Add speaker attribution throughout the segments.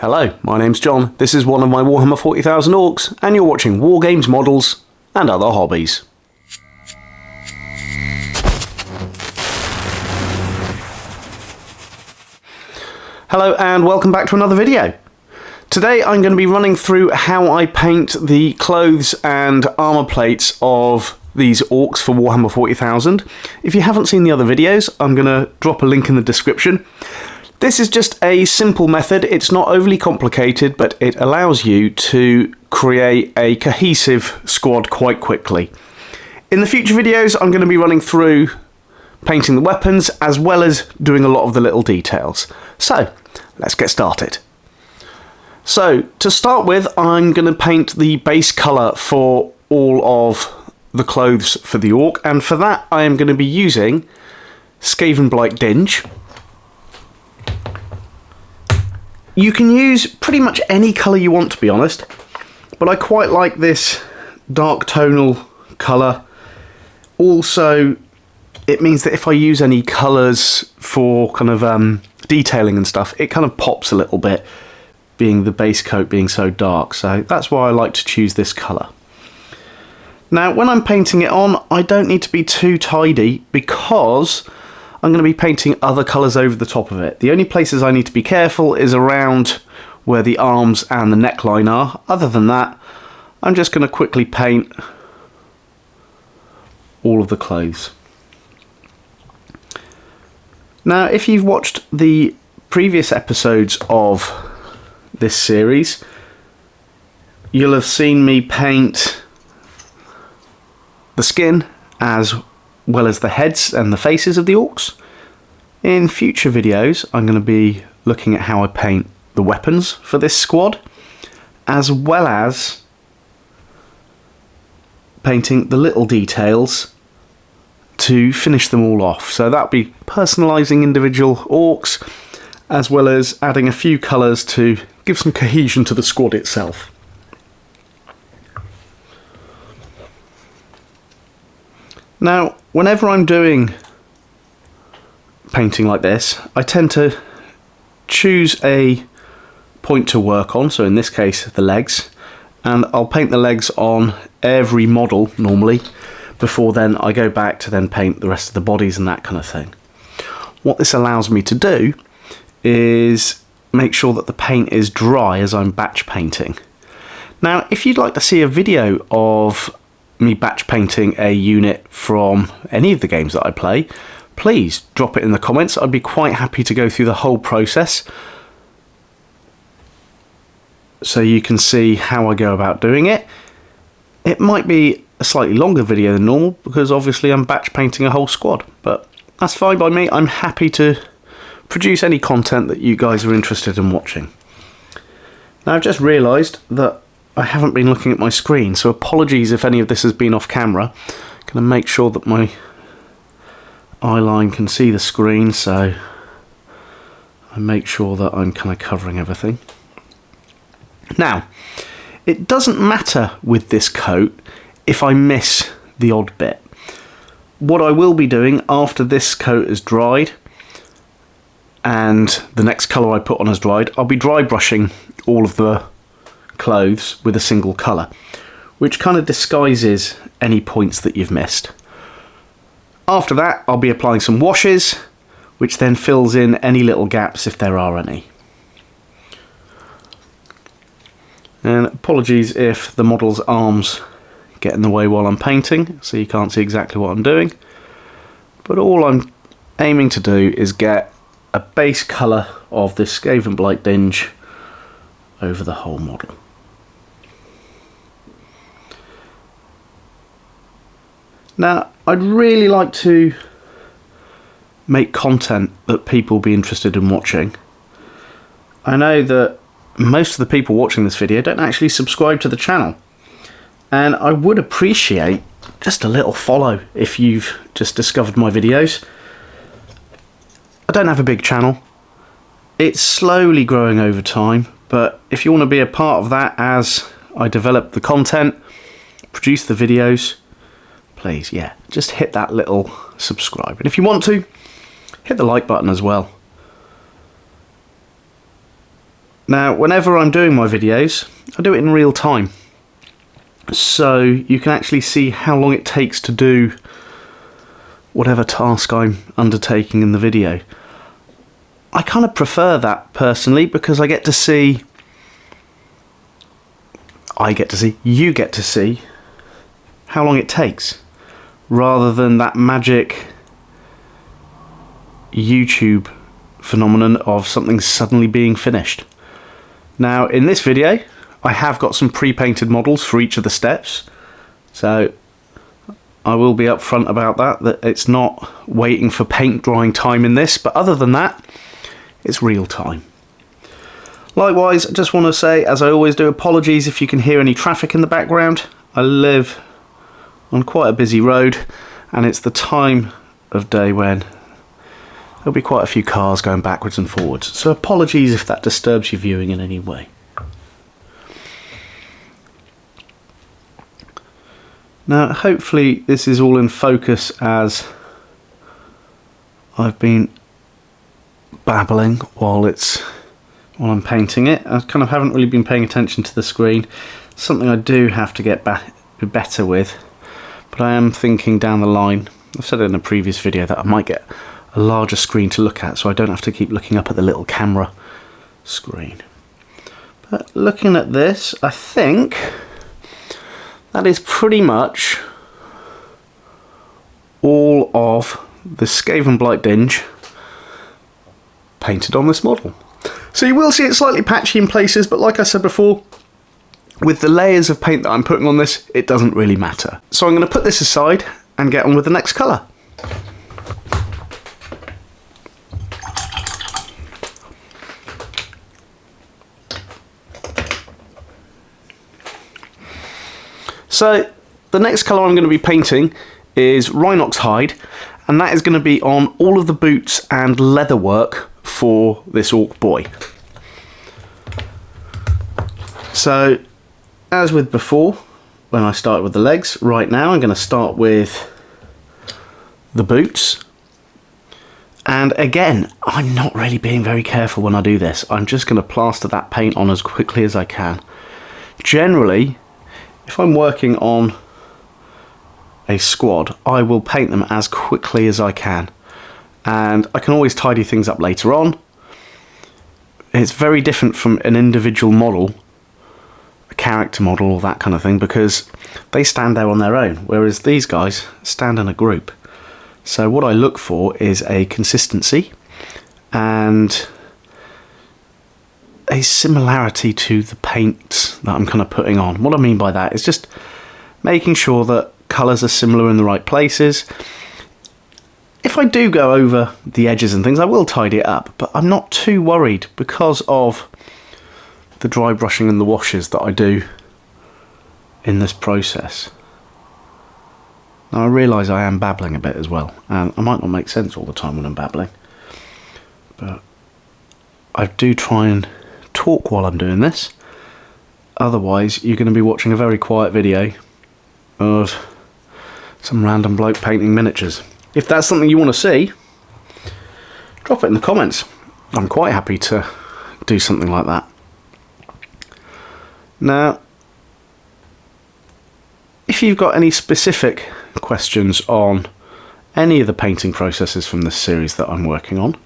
Speaker 1: Hello, my name's John, this is one of my Warhammer 40,000 Orks, and you're watching War Games, Models, and Other Hobbies. Hello and welcome back to another video. Today I'm going to be running through how I paint the clothes and armour plates of these Orks for Warhammer 40,000. If you haven't seen the other videos, I'm going to drop a link in the description. This is just a simple method, it's not overly complicated, but it allows you to create a cohesive squad quite quickly. In the future videos, I'm going to be running through painting the weapons, as well as doing a lot of the little details. So, let's get started. So, to start with, I'm going to paint the base colour for all of the clothes for the Ork, and for that I am going to be using Skaven Blight Dinge. You can use pretty much any colour you want, to be honest, but I quite like this dark tonal colour. Also, it means that if I use any colours for kind of detailing and stuff, it kind of pops a little bit, being the base coat being so dark, so that's why I like to choose this colour. Now, when I'm painting it on, I don't need to be too tidy because I'm going to be painting other colours over the top of it. The only places I need to be careful is around where the arms and the neckline are. Other than that, I'm just going to quickly paint all of the clothes. Now, if you've watched the previous episodes of this series, you'll have seen me paint the skin as well as the heads and the faces of the Orks. In future videos, I'm going to be looking at how I paint the weapons for this squad, as well as painting the little details to finish them all off. So that'll be personalising individual Orks, as well as adding a few colours to give some cohesion to the squad itself. Now, whenever I'm doing painting like this, I tend to choose a point to work on, so in this case the legs, and I'll paint the legs on every model normally, before then I go back to then paint the rest of the bodies and that kind of thing. What this allows me to do is make sure that the paint is dry as I'm batch painting. Now, if you'd like to see a video of me batch painting a unit from any of the games that I play, please drop it in the comments. I'd be quite happy to go through the whole process so you can see how I go about doing it. It might be a slightly longer video than normal because obviously I'm batch painting a whole squad, but that's fine by me. I'm happy to produce any content that you guys are interested in watching. Now, I've just realised that I haven't been looking at my screen, so apologies if any of this has been off camera. I'm going to make sure that my eye line can see the screen, so I make sure that I'm kind of covering everything. Now, it doesn't matter with this coat if I miss the odd bit. What I will be doing after this coat is dried and the next colour I put on has dried, I'll be dry brushing all of the clothes with a single colour, which kind of disguises any points that you've missed. After that, I'll be applying some washes, which then fills in any little gaps if there are any. And apologies if the model's arms get in the way while I'm painting, so you can't see exactly what I'm doing. But all I'm aiming to do is get a base colour of this Skaven Blight Dinge over the whole model. Now, I'd really like to make content that people will be interested in watching. I know that most of the people watching this video don't actually subscribe to the channel, and I would appreciate just a little follow if you've just discovered my videos. I don't have a big channel. It's slowly growing over time, but if you want to be a part of that as I develop the content, produce the videos, please, yeah, just hit that little subscribe. And if you want to, hit the like button as well. Now, whenever I'm doing my videos, I do it in real time. So you can actually see how long it takes to do whatever task I'm undertaking in the video. I kind of prefer that personally because you get to see how long it takes, rather than that magic YouTube phenomenon of something suddenly being finished. Now, in this video, I have got some pre-painted models for each of the steps, so I will be upfront about that it's not waiting for paint drying time in this, but other than that, it's real time. Likewise, I just want to say, as I always do, apologies if you can hear any traffic in the background. I live on quite a busy road, and it's the time of day when there'll be quite a few cars going backwards and forwards. So apologies if that disturbs your viewing in any way. Now, hopefully this is all in focus as I've been babbling while I'm painting it. I kind of haven't really been paying attention to the screen. Something I do have to get better with, but I am thinking down the line, I've said it in a previous video, that I might get a larger screen to look at so I don't have to keep looking up at the little camera screen. But looking at this, I think that is pretty much all of the Skaven Blight Dinge painted on this model. So you will see it slightly patchy in places, but like I said before, with the layers of paint that I'm putting on this, it doesn't really matter. So I'm going to put this aside and get on with the next colour. So the next colour I'm going to be painting is Rhinox Hide, and that is going to be on all of the boots and leather work for this Orc boy. So, as with before, when I started with the legs, right now I'm going to start with the boots. And again, I'm not really being very careful when I do this. I'm just going to plaster that paint on as quickly as I can. Generally, if I'm working on a squad, I will paint them as quickly as I can. And I can always tidy things up later on. It's very different from an individual model, a character model, or that kind of thing, because they stand there on their own, whereas these guys stand in a group. So what I look for is a consistency and a similarity to the paint that I'm kind of putting on. What I mean by that is just making sure that colours are similar in the right places. If I do go over the edges and things, I will tidy it up, but I'm not too worried because of the dry brushing and the washes that I do in this process. Now I realise I am babbling a bit as well, and I might not make sense all the time when I'm babbling, but I do try and talk while I'm doing this. Otherwise you're going to be watching a very quiet video of some random bloke painting miniatures. If that's something you want to see, drop it in the comments. I'm quite happy to do something like that. Now, if you've got any specific questions on any of the painting processes from this series that I'm working on,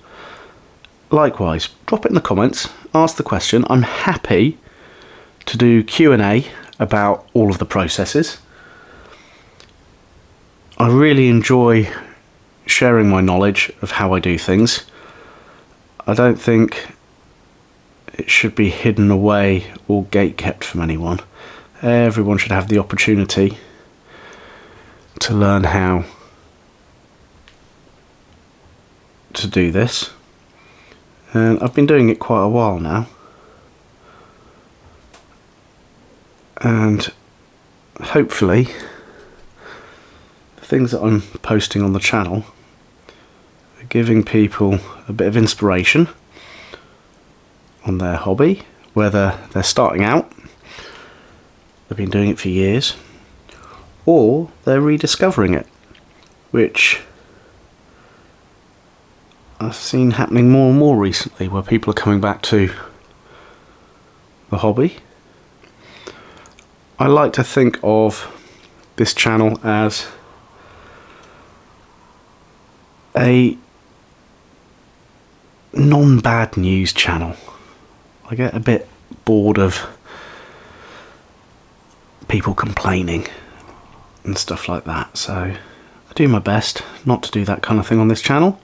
Speaker 1: likewise, drop it in the comments, ask the question. I'm happy to do Q&A about all of the processes. I really enjoy sharing my knowledge of how I do things. I don't think it should be hidden away or gatekept from anyone. Everyone should have the opportunity to learn how to do this. And I've been doing it quite a while now. And hopefully the things that I'm posting on the channel are giving people a bit of inspiration on their hobby, whether they're starting out, they've been doing it for years, or they're rediscovering it, which I've seen happening more and more recently, where people are coming back to the hobby. I like to think of this channel as a non-bad news channel. I get a bit bored of people complaining and stuff like that, so I do my best not to do that kind of thing on this channel.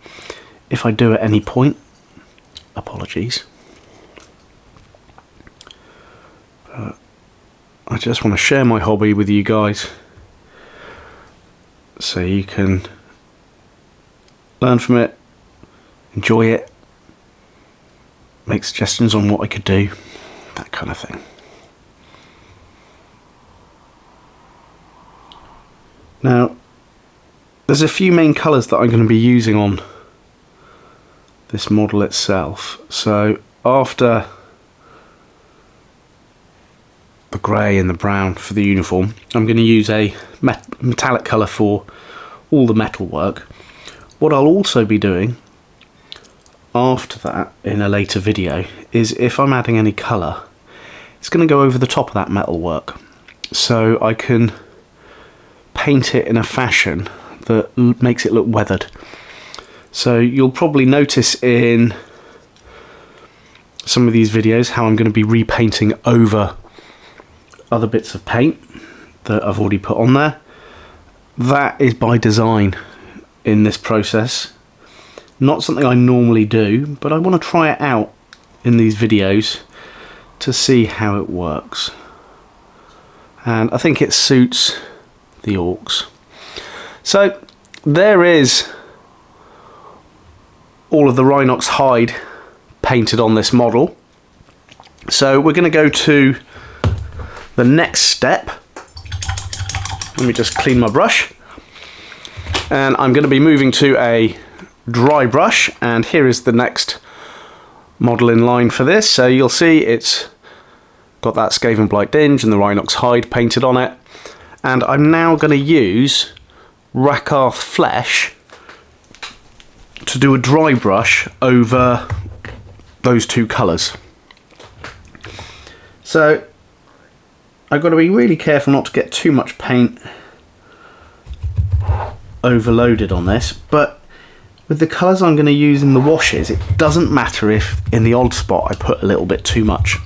Speaker 1: If I do at any point, apologies. But I just want to share my hobby with you guys so you can learn from it, enjoy it, make suggestions on what I could do, that kind of thing. Now, there's a few main colours that I'm going to be using on this model itself. So after the grey and the brown for the uniform, I'm going to use a metallic colour for all the metal work. What I'll also be doing after that in a later video is, if I'm adding any colour, it's going to go over the top of that metal work, so I can paint it in a fashion that makes it look weathered. So you'll probably notice in some of these videos how I'm going to be repainting over other bits of paint that I've already put on there. That is by design in this process. Not something I normally do, but I want to try it out in these videos to see how it works. And I think it suits the Orks. So there is all of the Rhinox hide painted on this model. So we're going to go to the next step. Let me just clean my brush. And I'm going to be moving to a dry brush, and here is the next model in line for this. So you'll see it's got that Skaven Blight Dinge and the Rhinox hide painted on it. And I'm now going to use Rakarth Flesh to do a dry brush over those two colours. So I've got to be really careful not to get too much paint overloaded on this, but with the colours I'm going to use in the washes, it doesn't matter if in the odd spot I put a little bit too much.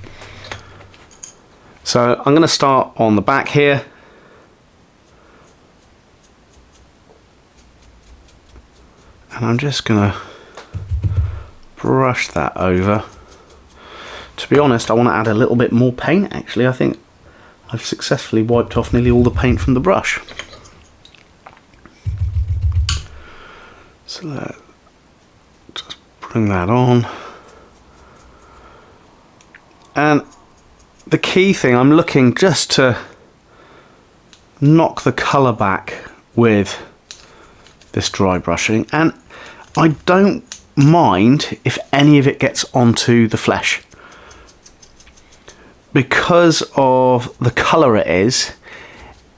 Speaker 1: So I'm going to start on the back here. And I'm just going to brush that over. To be honest, I want to add a little bit more paint actually. I think I've successfully wiped off nearly all the paint from the brush. So let's just bring that on. And the key thing, I'm looking just to knock the colour back with this dry brushing, and I don't mind if any of it gets onto the flesh. Because of the colour it is,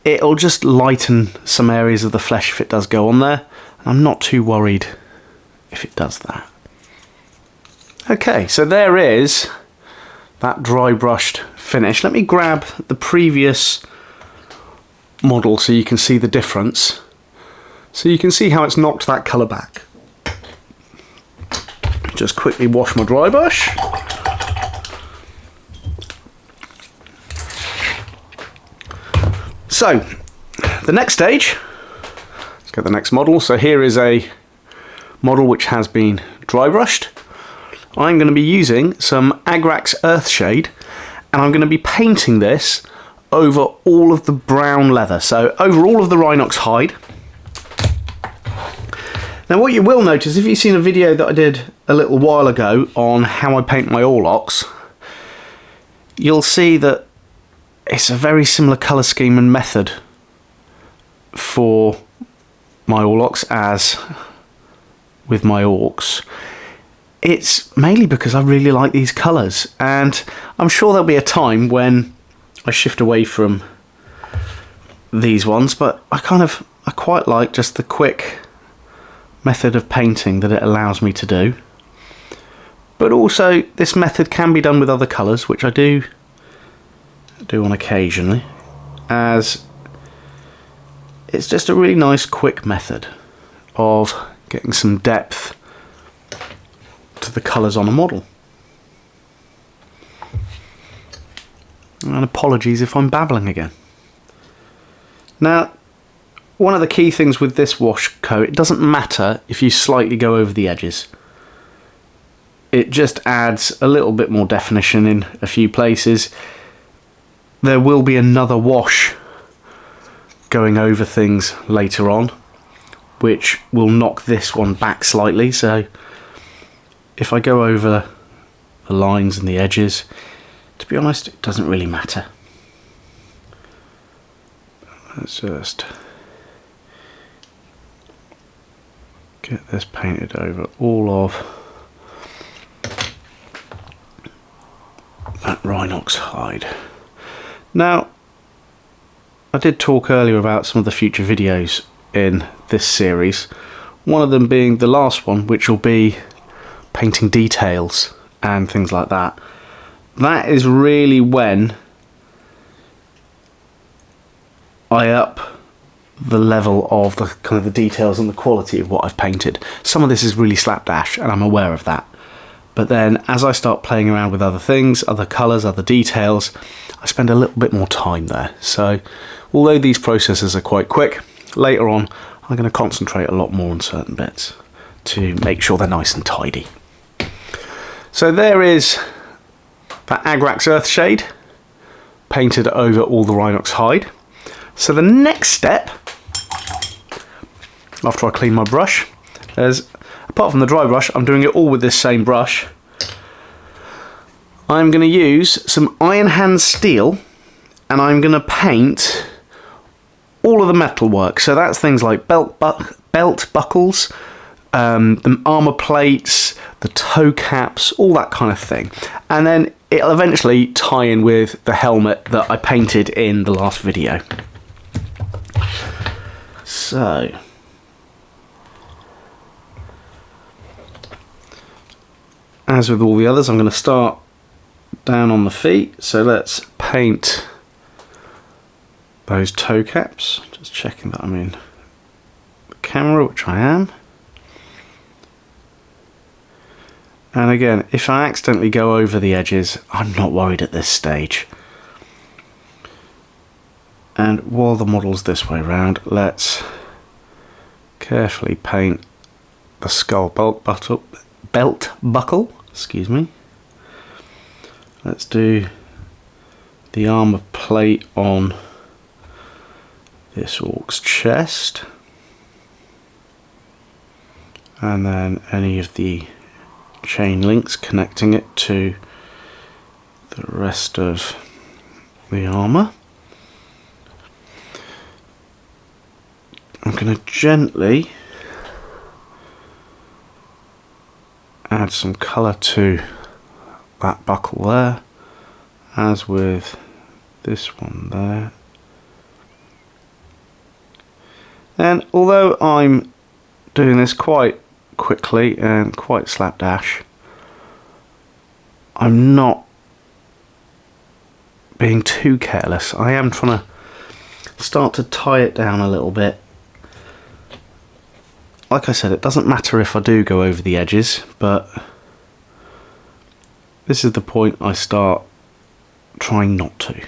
Speaker 1: it'll just lighten some areas of the flesh if it does go on there. I'm not too worried if it does that. Okay, so there is that dry brushed finish. Let me grab the previous model so you can see the difference. So you can see how it's knocked that colour back. Just quickly wash my dry brush. So, the next stage, let's get the next model. So here is a model which has been dry brushed. I'm going to be using some Agrax Earthshade, and I'm going to be painting this over all of the brown leather, so over all of the Rhinox hide. Now what you will notice, if you've seen a video that I did a little while ago on how I paint my Orks, you'll see that it's a very similar colour scheme and method for my Orks as with my Orks. It's mainly because I really like these colours, and I'm sure there'll be a time when I shift away from these ones, but I quite like just the quick method of painting that it allows me to do. But also this method can be done with other colours, which I do do on occasionally, as it's just a really nice quick method of getting some depth to the colours on a model. And apologies if I'm babbling again. Now, one of the key things with this wash coat, it doesn't matter if you slightly go over the edges. It just adds a little bit more definition in a few places. There will be another wash going over things later on, which will knock this one back slightly. So if I go over the lines and the edges, to be honest, it doesn't really matter. Let's just get this painted over all of that Rhinox hide. Now, I did talk earlier about some of the future videos in this series, one of them being the last one, which will be painting details and things like that. That is really when I up the level of the kind of the details and the quality of what I've painted. Some of this is really slapdash, and I'm aware of that. But then as I start playing around with other things, other colours, other details, I spend a little bit more time there. So although these processes are quite quick, later on I'm going to concentrate a lot more on certain bits to make sure they're nice and tidy. So there is that Agrax Earthshade painted over all the Rhinox hide. So the next step, after I clean my brush, is, apart from the dry brush, I'm doing it all with this same brush. I'm going to use some Iron Hand steel, and I'm going to paint all of the metalwork. So that's things like belt buckles, the armour plates, the toe caps, all that kind of thing. And then it'll eventually tie in with the helmet that I painted in the last video. So as with all the others, I'm going to start down on the feet. So let's paint those toe caps. Just checking that I'm in the camera, which I am. And again, if I accidentally go over the edges, I'm not worried at this stage. And while the model's this way around, let's carefully paint the skull belt buckle. Excuse me. Let's do the armour plate on this Ork's chest, and then any of the chain links connecting it to the rest of the armour. I'm going to gently add some colour to that buckle there, as with this one there. And although I'm doing this quite quickly and quite slapdash, I'm not being too careless. I am trying to start to tie it down a little bit. Like I said, it doesn't matter if I do go over the edges, but this is the point I start trying not to.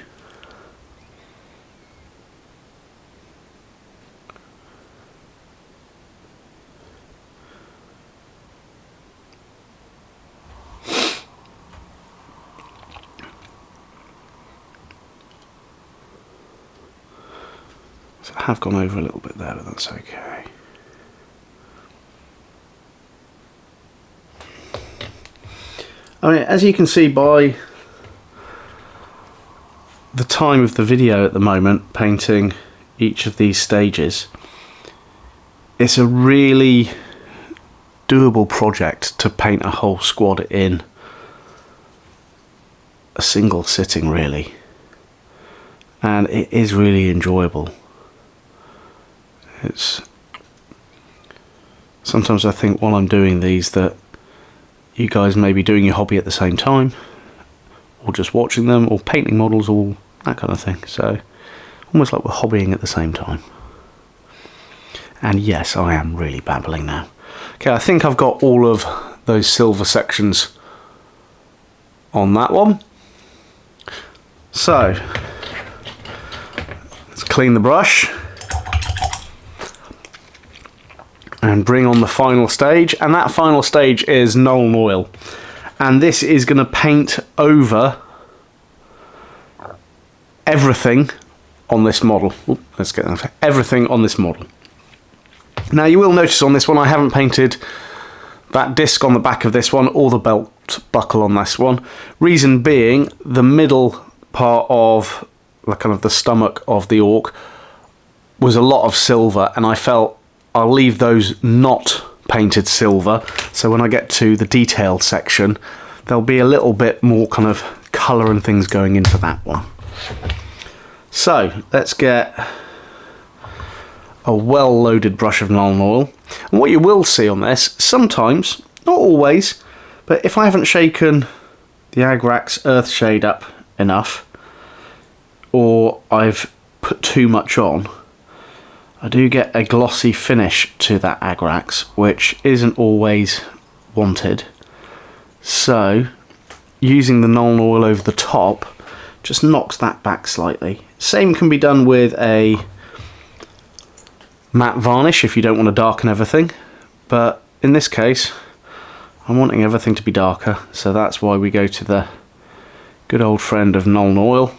Speaker 1: So I have gone over a little bit there, but that's okay. I mean, as you can see by the time of the video at the moment, painting each of these stages, it's a really doable project to paint a whole squad in a single sitting, really. And it is really enjoyable. It's sometimes I think while I'm doing these that you guys may be doing your hobby at the same time, or just watching them, or painting models all that kind of thing. So almost like we're hobbying at the same time. And yes, I am really babbling now. Okay, I think I've got all of those silver sections on that one. So let's clean the brush and bring on the final stage, and that final stage is Nuln Oil, and this is going to paint over everything on this model. Ooh, let's get that. Everything on this model. Now you will notice on this one I haven't painted that disc on the back of this one or the belt buckle on this one. Reason being, the middle part of the kind of the stomach of the orc was a lot of silver, and I felt I'll leave those not painted silver, so when I get to the detailed section there'll be a little bit more kind of colour and things going into that one. So let's get a well-loaded brush of Nuln Oil, and what you will see on this, sometimes, not always, but if I haven't shaken the Agrax Earthshade up enough, or I've put too much on, I do get a glossy finish to that Agrax, which isn't always wanted. So using the Nuln Oil over the top just knocks that back slightly. Same can be done with a matte varnish if you don't want to darken everything, but in this case I'm wanting everything to be darker, so that's why we go to the good old friend of Nuln Oil.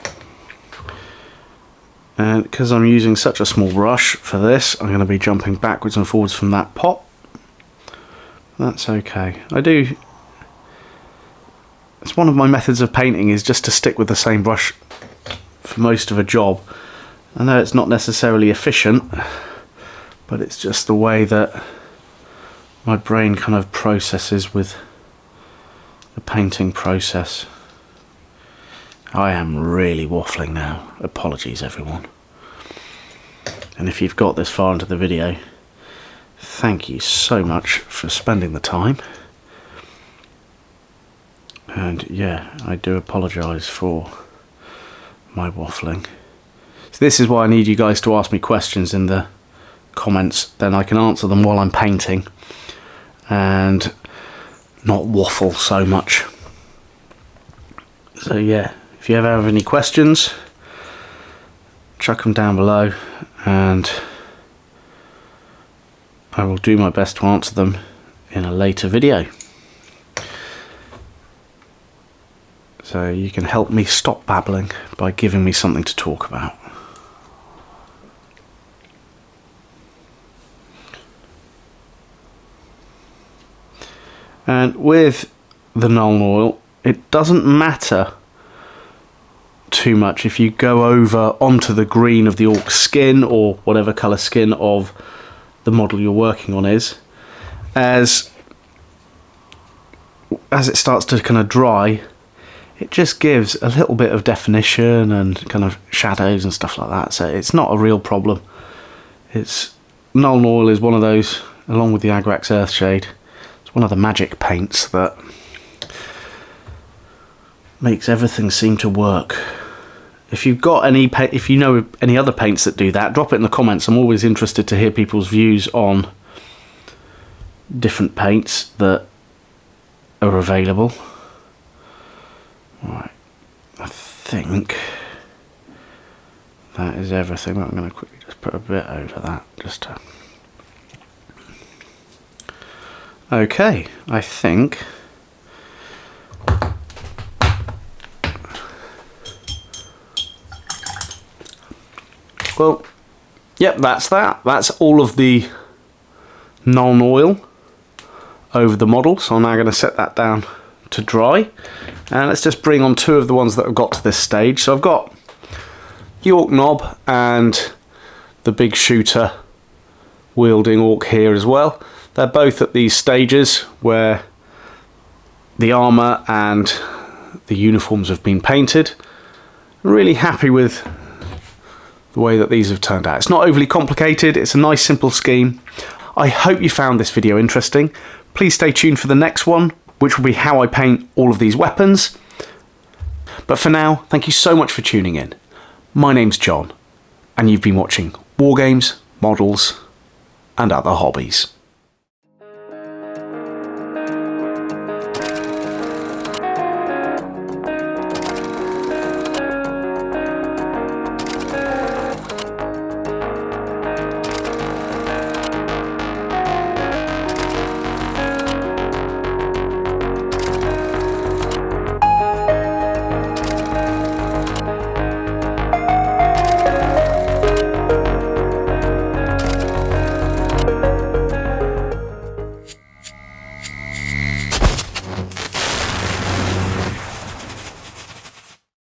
Speaker 1: And because I'm using such a small brush for this, I'm going to be jumping backwards and forwards from that pot. That's okay. It's one of my methods of painting, is just to stick with the same brush for most of a job. I know it's not necessarily efficient, but it's just the way that my brain kind of processes with the painting process. I am really waffling now. Apologies everyone. And if you've got this far into the video, thank you so much for spending the time. And yeah, I do apologise for my waffling. So this is why I need you guys to ask me questions in the comments, then I can answer them while I'm painting and not waffle so much. So yeah, if you ever have any questions, chuck them down below and I will do my best to answer them in a later video. So you can help me stop babbling by giving me something to talk about. And with the Nuln Oil, it doesn't matter too much if you go over onto the green of the orc's skin or whatever colour skin of the model you're working on is, as it starts to kind of dry, it just gives a little bit of definition and kind of shadows and stuff like that, so it's not a real problem. Nuln Oil is one of those, along with the Agrax Earthshade, it's one of the magic paints that makes everything seem to work. If you've got if you know any other paints that do that, drop it in the comments. I'm always interested to hear people's views on different paints that are available. Right, I think that is everything. I'm going to quickly just put a bit over that, just to... Okay, I think well, yep, that's that. That's all of the Nuln Oil over the model. So I'm now going to set that down to dry. And let's just bring on two of the ones that have got to this stage. So I've got the Orc Knob and the big shooter wielding Orc here as well. They're both at these stages where the armour and the uniforms have been painted. I'm really happy with the way that these have turned out. It's not overly complicated, it's a nice simple scheme. I hope you found this video interesting. Please stay tuned for the next one, which will be how I paint all of these weapons. But for now, thank you so much for tuning in. My name's John, and you've been watching War Games, Models, and Other Hobbies.